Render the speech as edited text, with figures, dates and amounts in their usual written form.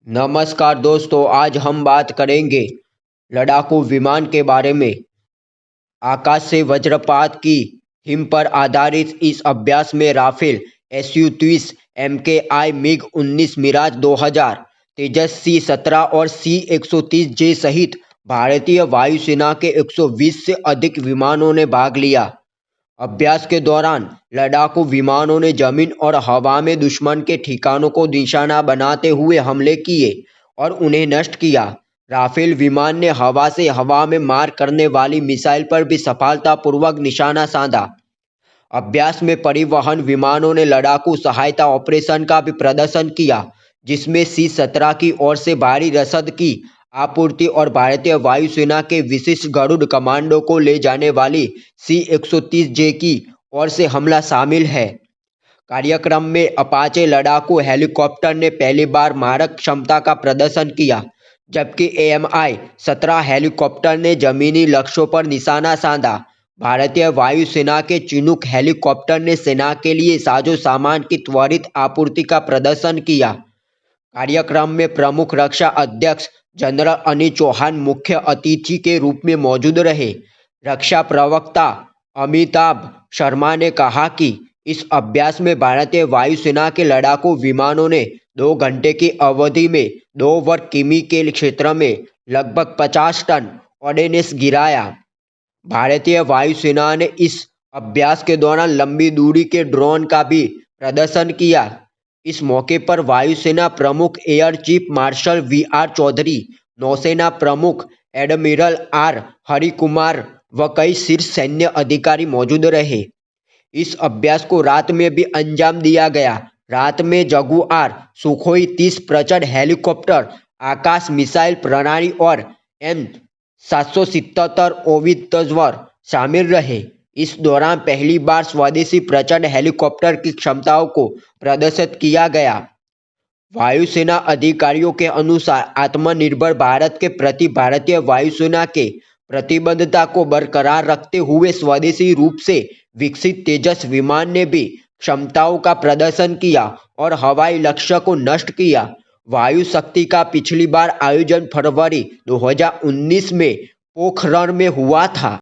नमस्कार दोस्तों, आज हम बात करेंगे लड़ाकू विमान के बारे में। आकाश से वज्रपात की थीम पर आधारित इस अभ्यास में Rafale SU-30 MKI MiG-19 Miraj 2000, तेजस C-17 और C-130J सहित भारतीय वायुसेना के 120 से अधिक विमानों ने भाग लिया। अभ्यास के दौरान लड़ाकू विमानों ने जमीन और हवा में दुश्मन के ठिकानों को निशाना बनाते हुए हमले किए और उन्हें नष्ट किया। राफेल विमान ने हवा से हवा में मार करने वाली मिसाइल पर भी सफलतापूर्वक निशाना साधा। अभ्यास में परिवहन विमानों ने लड़ाकू सहायता ऑपरेशन का भी प्रदर्शन किया, जिसमें C-17 की ओर से भारी रसद की आपूर्ति और भारतीय वायुसेना के विशिष्ट गरुड़ कमांडो को ले जाने वाली C-130J की ओर से हमला शामिल है। कार्यक्रम में अपाचे लड़ाकू हेलीकॉप्टर ने पहली बार मारक क्षमता का प्रदर्शन किया, जबकि AMI-17 हेलीकॉप्टर ने जमीनी लक्ष्यों पर निशाना साधा। भारतीय वायुसेना के चिनूक हेलीकॉप्टर ने सेना के लिए साजो सामान की त्वरित आपूर्ति का प्रदर्शन किया। कार्यक्रम में प्रमुख रक्षा अध्यक्ष जनरल अनिल चौहान मुख्य अतिथि के रूप में मौजूद रहे। रक्षा प्रवक्ता अमिताभ शर्मा ने कहा कि इस अभ्यास में भारतीय वायुसेना के लड़ाकू विमानों ने 2 घंटे की अवधि में 2 वर्ग किमी के क्षेत्र में लगभग 50 टन ऑर्डिनेंस गिराया। भारतीय वायुसेना ने इस अभ्यास के दौरान लंबी दूरी के ड्रोन का भी प्रदर्शन किया। इस मौके पर वायुसेना प्रमुख air chief marshal VR Chaudhari, नौसेना प्रमुख एडमिरल R हरिकुमार व कई शीर्ष सैन्य अधिकारी मौजूद रहे। इस अभ्यास को रात में भी अंजाम दिया गया। रात में जगुआर, सुखोई 30 प्रचंड हेलीकॉप्टर, आकाश मिसाइल प्रणाली और M777 ओवित्जवर शामिल रहे। इस दौरान पहली बार स्वदेशी प्रचंड हेलीकॉप्टर की क्षमताओं को प्रदर्शित किया गया। वायुसेना अधिकारियों के अनुसार आत्मनिर्भर भारत के प्रति भारतीय वायुसेना के प्रतिबद्धता को बरकरार रखते हुए स्वदेशी रूप से विकसित तेजस विमान ने भी क्षमताओं का प्रदर्शन किया और हवाई लक्ष्य को नष्ट किया। वायु शक्ति का पिछली बार आयोजन फरवरी 2019 में पोखरण में हुआ था।